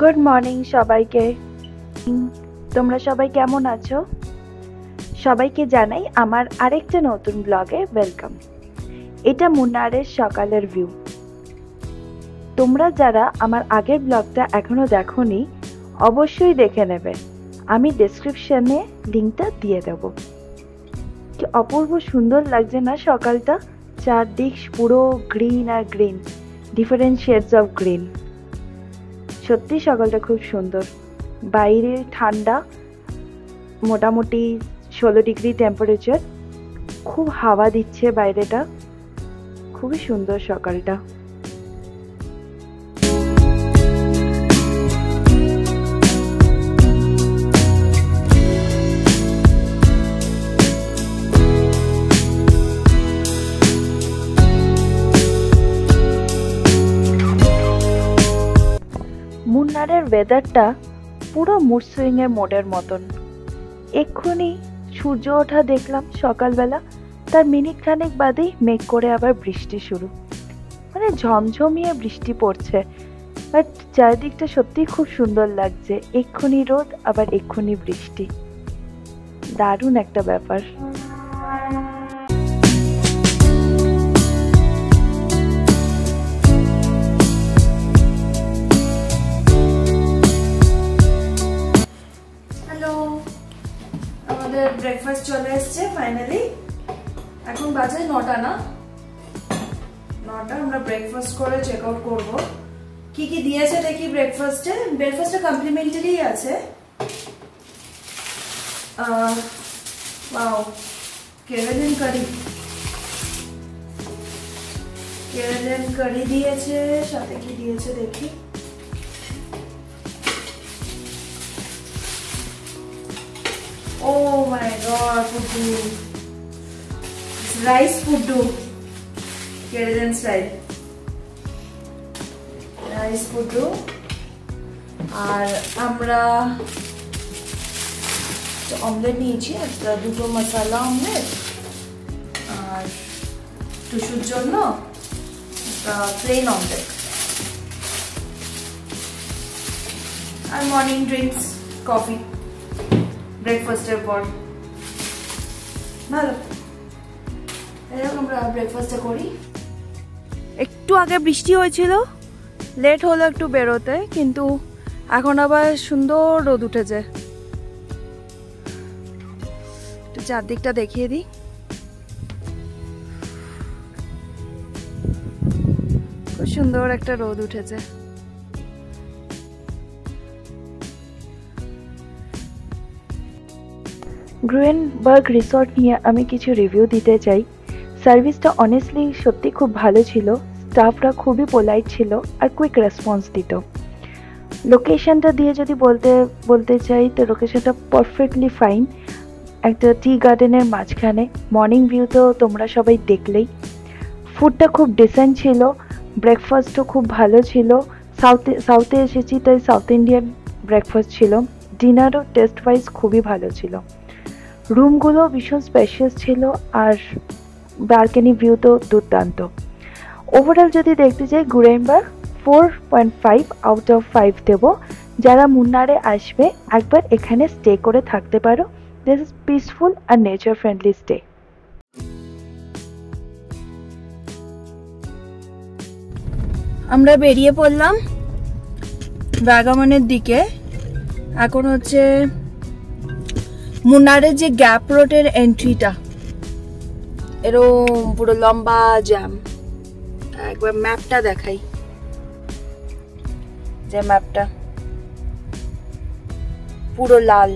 Good morning সবাইকে। তোমরা সবাই কেমন আছো? সবাইকে জানাই আমার আরেকটা নতুন ব্লগে ওয়েলকাম। এটা মুন্নারের সকালের ভিউ। তোমরা যারা আমার আগের ব্লগটা এখনো দেখোনি অবশ্যই দেখে নেবে, আমি ডেসক্রিপশনে লিঙ্কটা দিয়ে দেব। কি অপূর্ব সুন্দর লাগছে না সকালটা, চারদিক পুরো গ্রিন আর green, different shades of green. সত্যি সকালটা খুব সুন্দর। বাইরে ঠান্ডা, মোটামুটি 16 ডিগ্রি টেম্পারেচার, খুব হাওয়া দিচ্ছে বাইরেটা, খুবই সুন্দর সকালটা। মুন্নারের ওয়েদারটা পুরো মুড সুইং এর মোডের মতন। এক্ষুনি সূর্য ওঠা দেখলাম সকালবেলা, তার মিনিট খানেক বাদেই মেঘ করে আবার বৃষ্টি শুরু, মানে ঝমঝমিয়ে বৃষ্টি পড়ছে। বাট চারিদিকটা সত্যি খুব সুন্দর লাগছে, এক্ষুনি রোদ আবার এক্ষুনি বৃষ্টি, দারুণ একটা ব্যাপার। আমাদের ব্রেকফাস্ট চলে এসছে ফাইনালি। এখন বাজে 9টা, না 9টা। আমরা ব্রেকফাস্ট করে চেক আউট করবো। কি কি দিয়েছে দেখি ব্রেকফাস্টে। ব্রেকফাস্টে কমপ্লিমেন্টারি আছে। ওয়াও, কেরালান কারি দিয়েছে। সাথে কি দিয়েছে দেখি। Oh my god, puddu. It's rice puddu. Kerala style. Rice puddu. আর আমরা অমলেট নিয়েছি, একটা দুটো মশলা অমলেট, আর টুসুর জন্য একটা প্লেন অমলেট, আর মর্নিং ড্রিঙ্কস কফি ব্রেকফাস্টের পর। ভালো, এরকম আমরা ব্রেকফাস্টটা করি। একটু আগে বৃষ্টি হয়েছিল, লেট হলো একটু বেরোতে, কিন্তু এখন আবার সুন্দর রোদ উঠেছে। একটু চারদিকটা দেখিয়ে দিই। খুব সুন্দর একটা রোদ উঠেছে। গ্রুয়েনবার্গ রিসর্ট নিয়ে আমি কিছু রিভিউ দিতে চাই। সার্ভিসটা অনেস্টলি সত্যি খুব ভালো ছিল, স্টাফরা খুবই পোলাইট ছিল আর কুইক রেসপন্স দিত। লোকেশনটা দিয়ে যদি বলতে চাই তো লোকেশনটা পারফেক্টলি ফাইন, একটা টি গার্ডেনের মাঝখানে। মর্নিং ভিউ তো তোমরা সবাই দেখলেই। ফুডটা খুব ডিসেন্ট ছিল, ব্রেকফাস্টও খুব ভালো ছিল। সাউথে এসেছি তাই সাউথ ইন্ডিয়ান ব্রেকফাস্ট ছিল। ডিনারও টেস্ট ওয়াইজ খুবই ভালো ছিল। রুমগুলো ভীষণ স্পেশিয়াস ছিল আর ব্যালকনি ভিউ তো দুর্দান্ত। ওভারঅল যদি দেখতে চাই গ্রুয়েনবার্গ 4.5 আউট অফ 5 দেব। যারা মুন্নারে আসবে একবার এখানে স্টে করে থাকতে পারো। দিস ইজ পিসফুল আর নেচার ফ্রেন্ডলি স্টে। আমরা বেরিয়ে পড়লাম বাগামনের দিকে। এখন হচ্ছে মুন্নারের যে গ্যাপ রোডের এন্ট্রিটা, এরকম পুরো লম্বা জ্যাম। একবার ম্যাপটা দেখাই, যে ম্যাপটা পুরো লাল।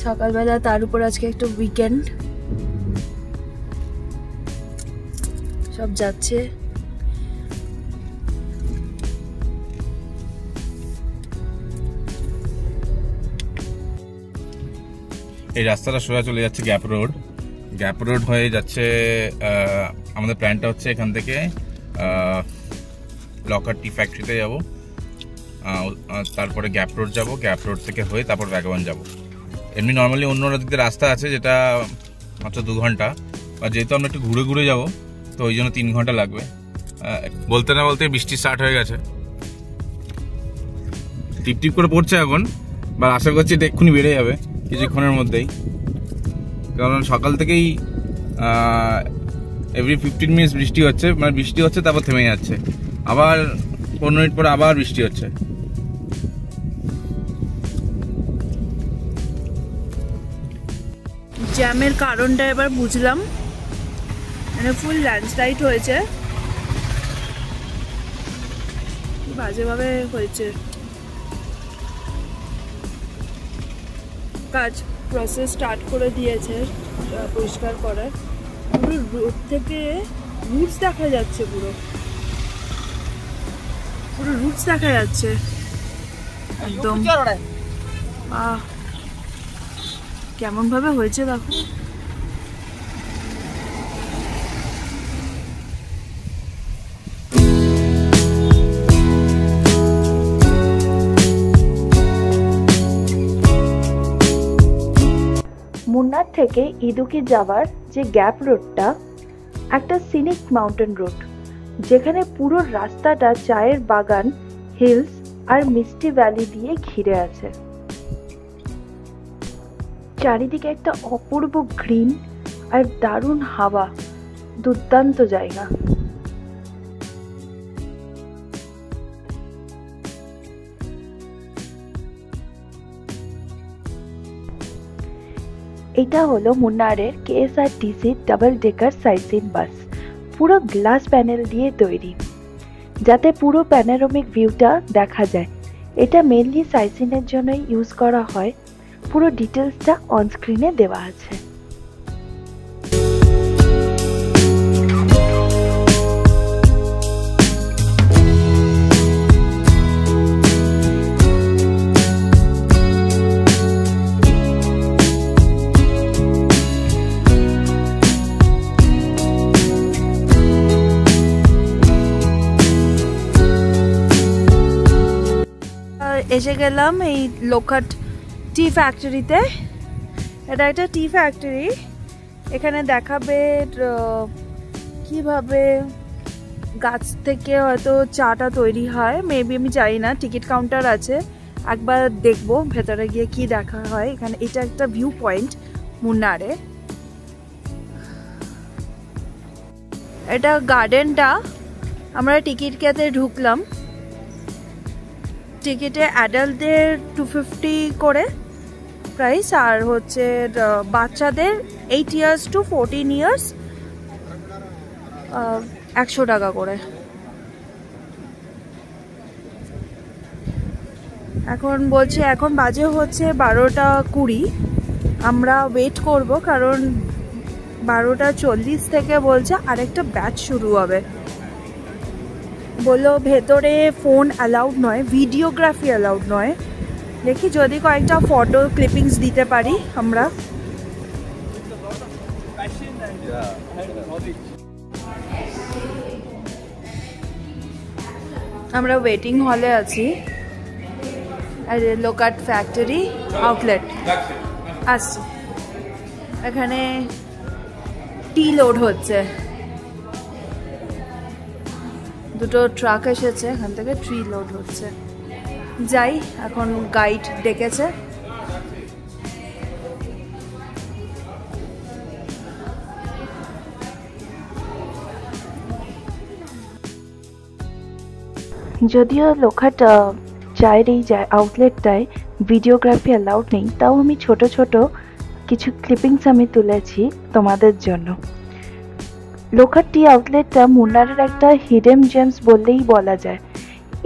সকালবেলা, তার উপর আজকে একটু উইকেন্ড, সব যাচ্ছে। এই রাস্তাটা সোজা চলে যাচ্ছে গ্যাপ রোড। গ্যাপ রোড হয়ে যাচ্ছে, আমাদের প্ল্যানটা হচ্ছে এখান থেকে লকার টি ফ্যাক্টরিতে যাব, তারপরে গ্যাপ রোড যাব, গ্যাপ রোড থেকে হয়ে তারপর ভ্যাগাবন যাব। এমনি নর্মালি অন্য দিক দিয়ে রাস্তা আছে যেটা মাত্র 2 ঘন্টা, বা যেহেতু আমরা একটু ঘুরে ঘুরে যাব তো ওই জন্য 3 ঘন্টা লাগবে। বলতে না বলতে বৃষ্টি স্টার্ট হয়ে গেছে, টিপ টিপ করে পড়ছে এখন, বা আশা করছি এটা এক্ষুনি বেড়ে যাবে কিছুক্ষণের মধ্যেই, কারণ সকাল থেকেই এভরি 15 মিনিটস বৃষ্টি হচ্ছে, মানে বৃষ্টি হচ্ছে তারপর থেমে যাচ্ছে, আবার 15 মিনিট পরে আবার বৃষ্টি হচ্ছে। জ্যামের কারণটা এবার বুঝলাম, মানে ফুল ল্যান্ডস্লাইড হয়েছে, বাজেভাবে হয়েছে। কাজ প্রসেস স্টার্ট করে দিয়েছে পরিষ্কার করার। পুরো রোড থেকে রুটস দেখা যাচ্ছে, পুরো রুটস দেখা যাচ্ছে একদম। কেমন ভাবে হয়েছে দেখো। মুন্নার থেকে ইদুকি যাওয়ার যে গ্যাপ রোডটা একটা সিনিক মাউন্টেন রোড, যেখানে পুরো রাস্তাটা চায়ের বাগান, হিলস আর মিষ্টি ভ্যালি দিয়ে ঘিরে আছে। চারিদিকে একটা অপূর্ব গ্রিন আর দারুণ হাওয়া, দুর্দান্ত জায়গা। এটা হলো মুন্নারের কেএসআরটিসি ডাবল ডেকার সাইট বাস, পুরো গ্লাস প্যানেল দিয়ে তৈরি, যাতে পুরো প্যানোরামিক ভিউটা দেখা যায়। এটা মেনলি সাইট-সিনের জন্যই ইউজ করা হয়। পুরো ডিটেলসটা অন স্ক্রিনে দেওয়া আছে। এসে গেলাম এই লোখাট টি ফ্যাক্টরিতে। এটা একটা টি ফ্যাক্টরি। এখানে দেখাবে কিভাবে গাছ থেকে হয়তো চাটা তৈরি হয়, মেবি আমি জানি না। টিকিট কাউন্টার আছে, একবার দেখবো ভেতরে গিয়ে কি দেখা হয়। এখানে এটা একটা ভিউ পয়েন্ট মুন্নারে। এটা গার্ডেনটা। আমরা টিকিট কেটে ঢুকলাম। টিকিটে অ্যাডাল্টদের 250 করে প্রাইস, আর হচ্ছে বাচ্চাদের 8 ইয়ার্স টু 14 ইয়ার্স 100 টাকা করে। এখন বলছে, এখন বাজে হচ্ছে 12:20। আমরা ওয়েট করব, কারণ 12:40 থেকে বলছে আরেকটা ব্যাচ শুরু হবে। বললো ভেতরে ফোন অ্যালাউড নয়, ভিডিওগ্রাফি অ্যালাউড নয়। দেখি যদি কয়েকটা ফটো ক্লিপিংস দিতে পারি আমরা। আমরা ওয়েটিং হলে আছি। আর লোকাট ফ্যাক্টরি আউটলেট আসছে। এখানে টি লোড হচ্ছে, দুটো ট্রাক এসেছে, এখান থেকে ট্রি লোড হচ্ছে। যাই, এখন গাইড ডেকেছে। যদিও লোখাট চায়ের এই আউটলেটটায় ভিডিওগ্রাফি অ্যালাউড নেই, তাও আমি ছোট ছোট কিছু ক্লিপিংস আমি তুলেছি তোমাদের জন্য। লোখাট টি আউটলেটটা মুন্নারের একটা হিডেন জেমস বললেই বলা যায়।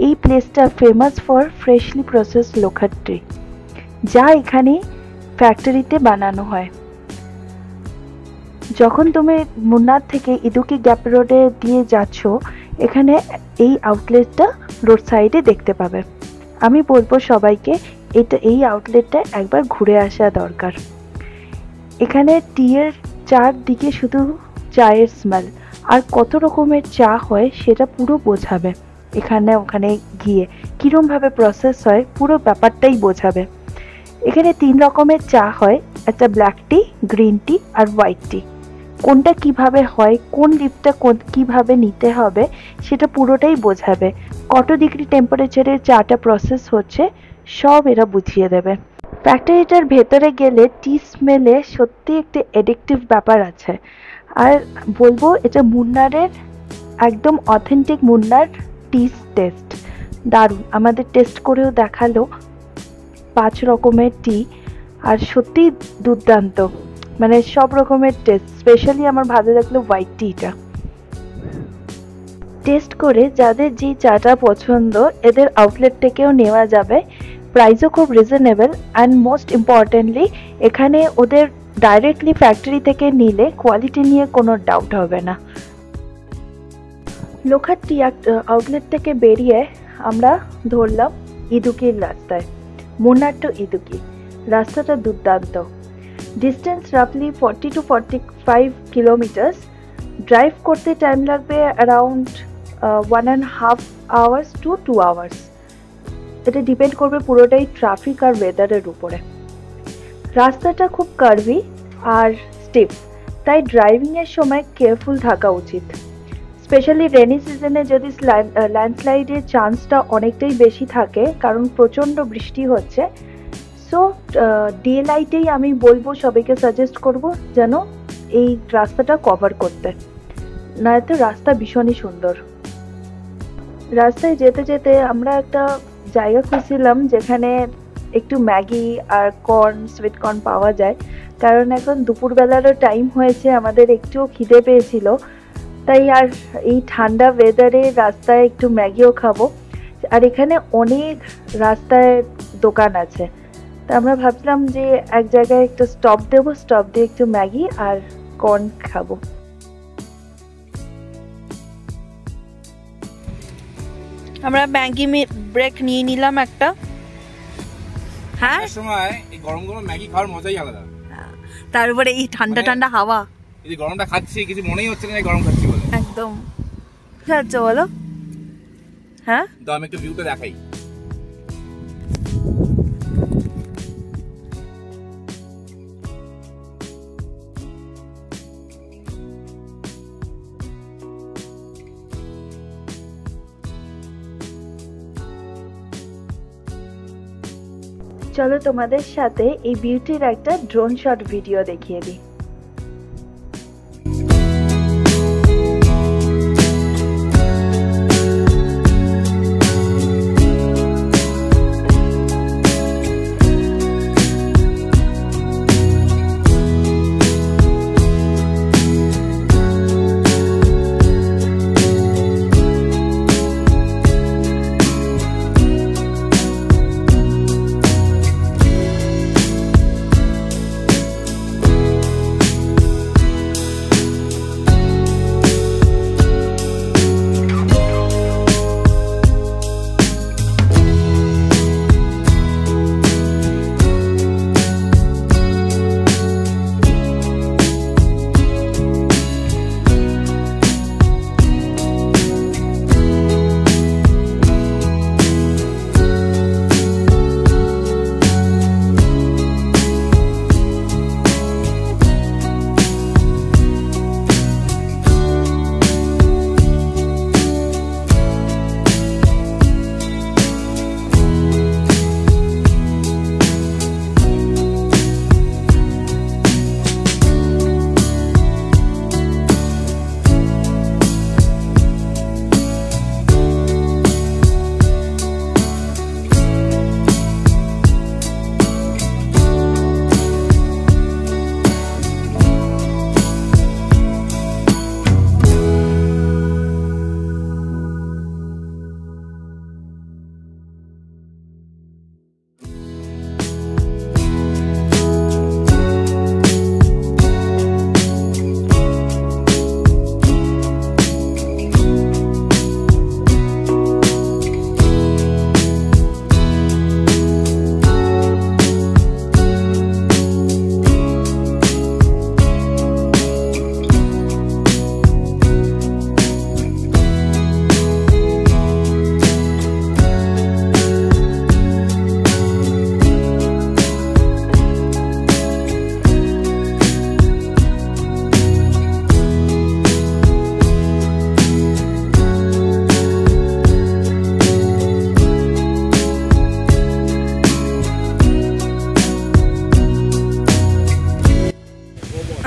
এই প্লেসটা ফেমাস ফর ফ্রেশলি প্রসেস লোখাট টি, যা এখানে ফ্যাক্টরিতে বানানো হয়। যখন তুমি মুন্নার থেকে ইদুকি গ্যাপ রোডে দিয়ে যাচ্ছ, এখানে এই আউটলেটটা রোড সাইডে দেখতে পাবে। আমি বলবো সবাইকে এই আউটলেটটা একবার ঘুরে আসা দরকার। এখানে টিয়ের চারদিকে শুধু চায়ের স্মেল, আর কত রকমের চা হয় সেটা পুরো বোঝাবে। ওখানে গিয়ে কীরমভাবে প্রসেস হয় পুরো ব্যাপারটাই বোঝাবে। এখানে 3 রকমের চা হয়, একটা ব্ল্যাক টি, গ্রিন টি আর হোয়াইট টি। কোনটা কিভাবে হয়, কোন লিপটা কিভাবে নিতে হবে সেটা পুরোটাই বোঝাবে। কত ডিগ্রি টেম্পারেচারে চাটা প্রসেস হচ্ছে সব এরা বুঝিয়ে দেবে। ফ্যাক্টরিটার ভেতরে গেলে টি স্মেলে সত্যি একটি এডিকটিভ ব্যাপার আছে। আর বলবো এটা মুন্নারের একদম অথেন্টিক মুন্নার টি টেস্ট দারুণ। আমাদের টেস্ট করেও দেখালো 5 রকমের টি, আর সত্যি দুর্দান্ত, মানে সব রকমের টেস্ট। স্পেশালি আমার ভালো লাগলো হোয়াইট টিটা। টেস্ট করে যাদের যে চাটা পছন্দ এদের আউটলেট থেকেও নেওয়া যাবে। প্রাইসও খুব রিজনেবল, অ্যান্ড মোস্ট ইম্পর্টেন্টলি এখানে ওদের ডাইরেক্টলি ফ্যাক্টরি থেকে নিলে কোয়ালিটি নিয়ে কোনো ডাউট হবে না। লোখার টি আউটলেট থেকে বেরিয়ে আমরা ধরলাম ইদুকির রাস্তায়, মুন্নার টু ইদুকি। রাস্তাটা দুর্দান্ত, ডিস্টেন্স রাফলি 40 to 45 কিলোমিটার্স। ড্রাইভ করতে টাইম লাগবে অ্যারাউন্ড 1.5 hours to 2 hours। এটা ডিপেন্ড করবে পুরোটাই ট্রাফিক আর ওয়েদারের উপরে। রাস্তাটা খুব কার্ভি আর স্টিপ, তাই ড্রাইভিংয়ের সময় কেয়ারফুল থাকা উচিত। স্পেশালি রেনি সিজনে যদি ল্যান্ডস্লাইডের চান্সটা অনেকটাই বেশি থাকে, কারণ প্রচণ্ড বৃষ্টি হচ্ছে। সো ডে লাইটেই আমি বলবো সবাইকে সাজেস্ট করব যেন এই রাস্তাটা কভার করতে, নয়তো রাস্তা ভীষণই সুন্দর। রাস্তায় যেতে যেতে আমরা একটা জায়গা খুঁজছিলাম যেখানে একটু ম্যাগি আর কর্ন, সুইট কর্ন পাওয়া যায়, কারণ এখন দুপুরবেলারও টাইম হয়েছে, আমাদের একটুও খিদে পেয়েছিল। তাই আর এই ঠান্ডা ওয়েদারে রাস্তায় একটু ম্যাগিও খাবো। আর এখানে অনেক রাস্তায় দোকান আছে, তা আমরা ভাবলাম যে এক জায়গায় একটু স্টপ দেবো, স্টপ দিয়ে একটু ম্যাগি আর কর্ন খাবো। আমরা ম্যাগি ব্রেক নিয়ে নিলাম একটা। হ্যাঁ, সময় এই গরম গরম ম্যাগি খাওয়ার মজাই আলাদা। তার উপরে এই ঠান্ডা ঠান্ডা হাওয়া, এই গরমটা খাচ্ছি কিছু মনেই হচ্ছে না গরম খাচ্ছি বলে। একদম আচ্ছা বলো। হ্যাঁ, তো আমি একটু ভিউটা দেখাই। চলো তোমাদের সাথে এই বিউটির একটা ড্রোন শট ভিডিও দেখিয়ে দিই।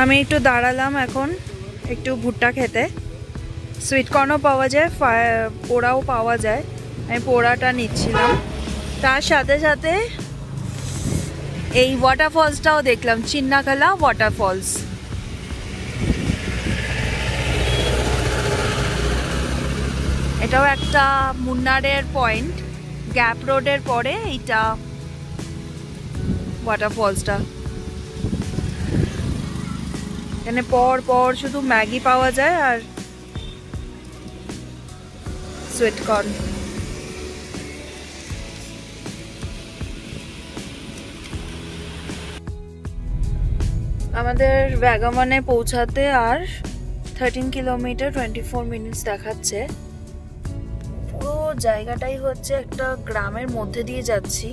আমি একটু দাঁড়ালাম এখন একটু ভুট্টা খেতে। সুইট কর্নও পাওয়া যায়, পোড়াও পাওয়া যায়। আমি পোড়াটা নিচ্ছিলাম। তার সাথে সাথে এই ওয়াটারফলসটাও দেখলাম, চিন্নাখালা ওয়াটারফলস। এটাও একটা মুন্নারের পয়েন্ট, গ্যাপ রোডের পরে এইটা ওয়াটারফলসটা। এখানে পর পর শুধু ম্যাগি পাওয়া যায় আর সুইট কর্ন। আমাদের ভ্যাগামনে পৌঁছাতে আর 13 কিলোমিটার 24 মিনিটস দেখাচ্ছে। পুরো জায়গাটাই হচ্ছে একটা গ্রামের মধ্যে দিয়ে যাচ্ছি।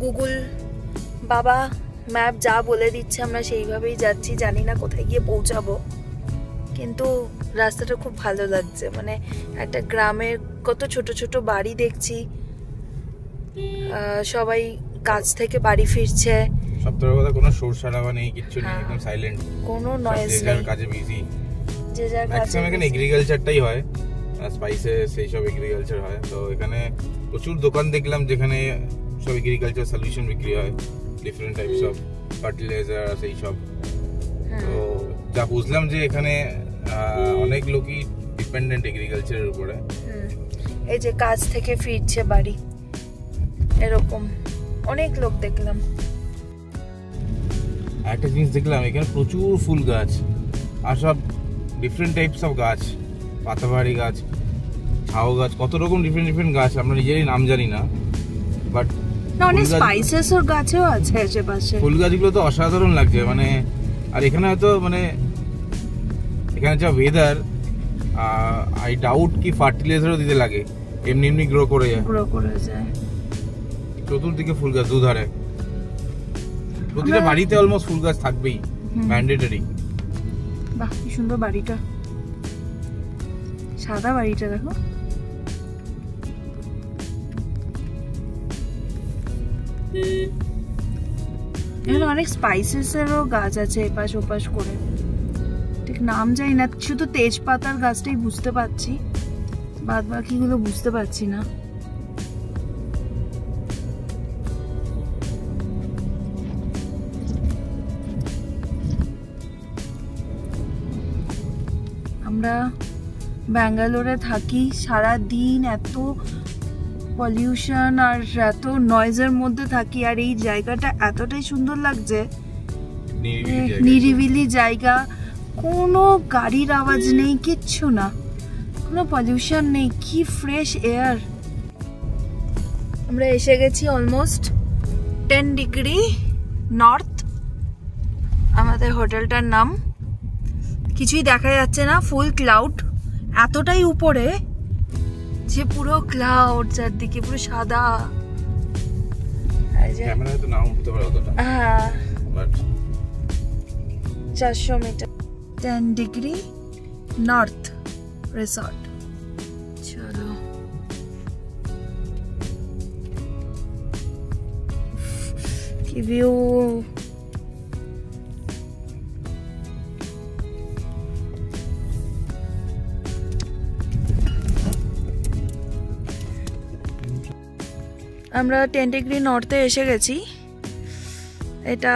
গুগল বাবা ম্যাপ যা বলে দিচ্ছে আমরা সেইভাবেই যাচ্ছি। জানি না কোথায় গিয়ে পৌঁছাবো, কিন্তু রাস্তাটা খুব ভালো লাগছে। মানে একটা গ্রামের কত ছোট ছোট বাড়ি দেখছি, সবাই কাজ থেকে বাড়ি ফিরছে। সবথেকে কথা কোনো শোর শরাবা নেই, কিচ্ছু নেই, একদম সাইলেন্ট, কোনো নয়েজ নেই, যে যার কাজে বিজি। যে যার কাজে ম্যাক্সিমাম এখানে এগ্রিকালচারটাই হয়, স্পাইসেস সেই সব এগ্রিকালচার হয়। তো এখানে প্রচুর দোকান দেখলাম যেখানে সব এগ্রিকালচার সলিউশন বিক্রি হয়, ডিফারেন্ট টাইপস অফ ফার্টিলাইজার সেই সব। তো যা বুঝলাম যে এখানে অনেক লোকই ডিপেন্ডেন্ট এগ্রিকালচারের উপরে। এই যে কাজ থেকে ফিরছে বাড়ি, এরকম অনেক লোক দেখলাম। একটা জিনিস দেখলাম এখানে প্রচুর ফুল গাছ আর সব ডিফারেন্ট টাইপস অফ গাছ, পাতাবাহারি গাছ, ঝাউ গাছ, কত রকম ডিফারেন্ট ডিফারেন্ট গাছ, আমরা নিজেরই নাম জানি না। বাট অনেক স্পাইসেস ওর গাছেও আছে আশেপাশে। ফুল গাছগুলো তো অসাধারণ লাগছে। মানে আর এখানে হয়তো মানে এখানে যা ওয়েদার, আই ডাউট কি ফার্টিলাইজারও দিতে লাগে, এমনি এমনি গ্রো করে যায়। চতুর্দিকে ফুল গাছ, দুধারে প্রতিটা বাড়িতে অলমোস্ট ফুল গাছ থাকবেই, ম্যান্ডেটরি। বাহ কি সুন্দর বাড়িটা, সাদা বাড়িটা দেখো। এখানে অনেক স্পাইসেসেরও গাছ আছে এপাশ ওপাশ করে, ঠিক নাম জানি না, শুধু তেজপাতার গাছটাই বুঝতে পারছি, বাদ বাকিগুলো বুঝতে পারছি না। আমরা ব্যাঙ্গালোরে থাকি, সারা দিন এত পলিউশন আর এত নয়েজের মধ্যে থাকি, আর এই জায়গাটা এতটাই সুন্দর লাগছে, নিরিবিলি জায়গা, কোনো গাড়ির আওয়াজ নেই, কিচ্ছু না, কোনো পলিউশন নেই, কি ফ্রেশ এয়ার। আমরা এসে গেছি অলমোস্ট 10 ডিগ্রি নর্থ, আমাদের হোটেলটার নাম। কিছুই দেখা যাচ্ছে না, ফুল ক্লাউড, এতটাই উপরে যে পুরো ক্লাউড, চারদিকে পুরো সাদা। ক্যামেরায় তো না উঠতে পারে অতটা, হ্যাঁ, but 400 meter 10 degree north resort. চলো কি ভিউ। আমরা 10 ডিগ্রি নর্থে এসে গেছি। এটা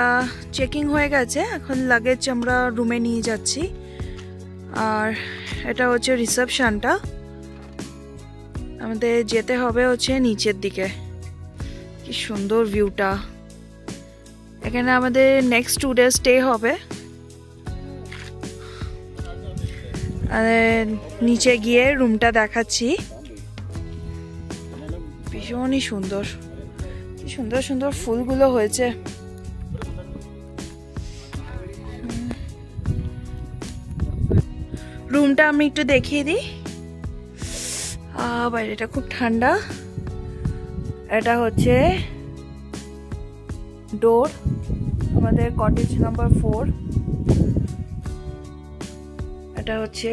চেকিং হয়ে গেছে, এখন লাগেজ আমরা রুমে নিয়ে যাচ্ছি। আর এটা হচ্ছে রিসেপশনটা, আমাদের যেতে হবে হচ্ছে নিচের দিকে। কি সুন্দর ভিউটা, এখানে আমাদের নেক্সট 2 ডে স্টে হবে। নিচে গিয়ে রুমটা দেখাচ্ছি, ভীষণই সুন্দর, কি সুন্দর সুন্দর ফুলগুলো হয়েছে। রুমটা আমি একটু দেখিয়ে দিই। বাইরেটা খুব ঠান্ডা। এটা হচ্ছে ডোর, আমাদের কটেজ নাম্বার 4। এটা হচ্ছে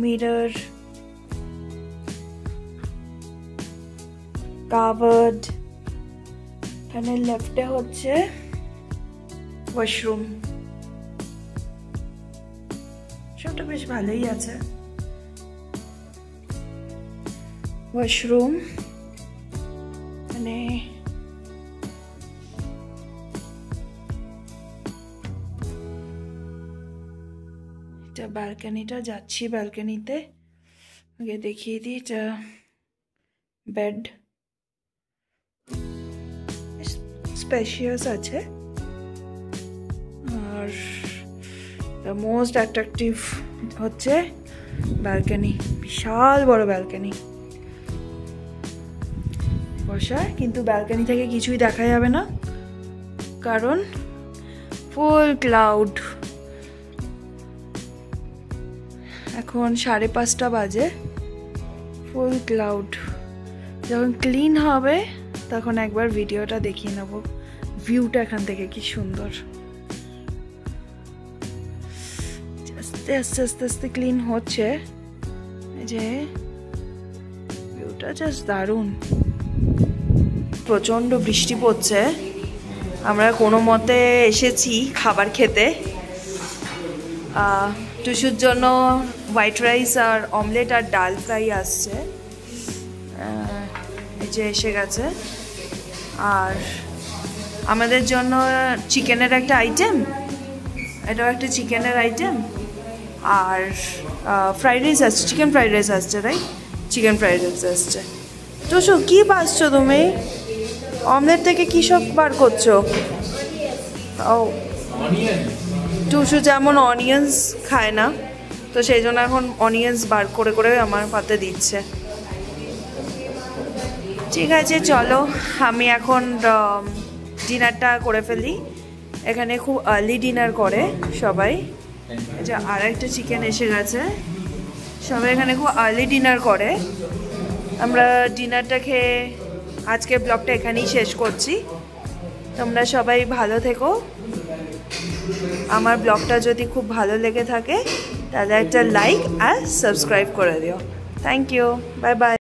মিরর, কাভার্ড। এখানে লেফটে হচ্ছে ওয়াশরুম, সবটা বেশ ভালোই আছে। ওয়াশরুম মানে এটা ব্যালকনিটা, যাচ্ছি ব্যালকনিতে, আগে দেখিয়ে দিই। এটা বেড, স্পেশিয়াস আছে। আর দ্য মোস্ট অ্যাট্রাকটিভ হচ্ছে ব্যালকনি, বিশাল বড় ব্যালকনি বসা, কিন্তু ব্যালকনি থেকে কিছুই দেখা যাবে না কারণ ফুল ক্লাউড। এখন 5:30 বাজে, ফুল ক্লাউড। যখন ক্লিন হবে তখন একবার ভিডিওটা দেখিয়ে নেব, ভিউটা এখান থেকে কি সুন্দর। আস্তে আস্তে আস্তে আস্তে ক্লিন হচ্ছে, এই যে ভিউটা জাস্ট দারুণ। প্রচণ্ড বৃষ্টি পড়ছে, আমরা কোনো মতে এসেছি খাবার খেতে। টুসুর জন্য হোয়াইট রাইস আর অমলেট আর ডাল ফ্রাই আসছে, এই যে এসে গেছে। আর আমাদের জন্য চিকেনের একটা আইটেম, এটাও একটা চিকেনের আইটেম। আর ফ্রাইড রাইস আসছে, চিকেন ফ্রাইড রাইস আসছে, রাইট? চিকেন ফ্রাইড রাইস আসছে। টুসু কী বাসছো তুমি? অমলেট থেকে কী সব বার করছো? ও, টুসু যেমন অনিয়ন্স খায় না, তো সেই জন্য এখন অনিয়ন্স বার করে করে আমার পাতে দিচ্ছে। ঠিক আছে, চলো আমি এখন ডিনারটা করে ফেলি। এখানে খুব আর্লি ডিনার করে সবাই, যে আর একটা চিকেন এসে গেছে। সবাই এখানে খুব আর্লি ডিনার করে। আমরা ডিনারটা খেয়ে আজকের ব্লগটা এখানেই শেষ করছি। তোমরা সবাই ভালো থেকো। আমার ব্লগটা যদি খুব ভালো লেগে থাকে তাহলে একটা লাইক আর সাবস্ক্রাইব করে দিও। Thank you, bye by.